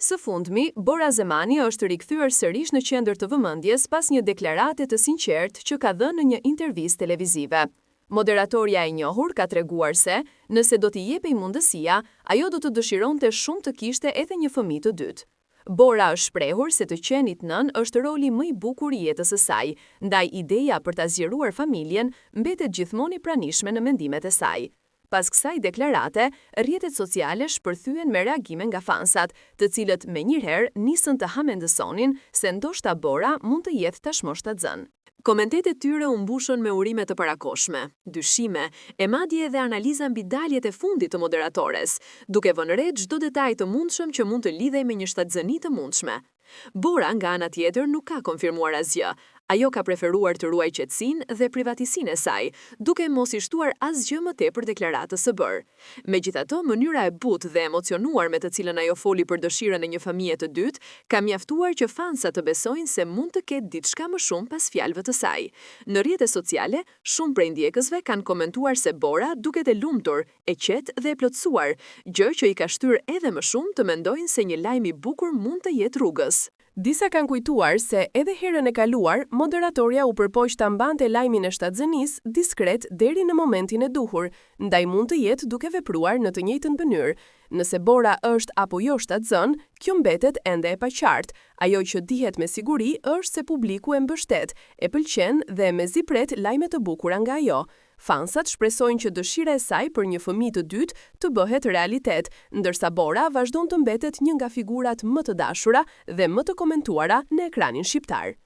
Së fundmi, Bora Zemani është rikthyer sërish në qendër të vëmendjes pas një deklarate të sinqertë që ka dhënë në një intervistë televizive. Moderatorja e njohur ka treguar se, nëse do t'i jepej mundësia, ajo do të dëshironte shumë të kishte edhe një fëmijë të dytë. Bora është shprehur se të qenit nën është roli më i bukur i jetës së saj, ndaj ideja për ta zgjeruar familjen mbetet gjithmonë i pranishme në mendimet e saj. Pas kësaj deklarate, rrjetet sociale shpërthyen me reagime nga fansat, të cilët menjëherë nisën të hamendësonin se ndoshta Bora mund të jetë tashmë shtatzën. Komentetet tyre u mbushën me urime të parakoshme, dyshime, e madje edhe analiza mbi daljet e fundit të moderatores, duke vënë re çdo detaj të mundshëm që mund të lidhej me një shtatzëni të mundshme. Bora nga ana tjetër nuk ka konfirmuar asgjë. Ajo ka preferuar të ruaj qetësinë dhe privatësinë e saj, duke mos i shtuar asgjë më tepër deklaratës së bërë. Megjithatë, mënyra e butë dhe emocionuar me të cilën ajo foli për dëshirën e një fëmije të dytë, ka mjaftuar që fansat të besojnë se mund të ketë diçka më shumë pas fjalëve të saj. Në rrjetet sociale, shumë prej ndjekësve kanë komentuar se Bora duket e lumtur, e qetë dhe e plotësuar, gjë që i ka shtyrë edhe më shumë të mendojnë se një lajm i bukur mund të jetë rrugës. Disa kanë kujtuar se edhe herën e kaluar, moderatorja u përpoq ta mbante lajmin e shtatzënisë diskret deri në momentin e duhur, ndaj mund të jetë duke vepruar në të njëjtën mënyrë. Nëse Bora është apo jo shtatzën, kjo mbetet ende e paqartë. Ajo që dihet me siguri është se publiku e mbështet, e pëlqen dhe mezi pret lajme të bukura nga ajo. Fansat shpresojnë që dëshira e saj për një fëmijë të dytë të bëhet realitet, ndërsa Bora vazhdon të mbetet një nga figurat më të dashura dhe më të komentuara në ekranin shqiptar.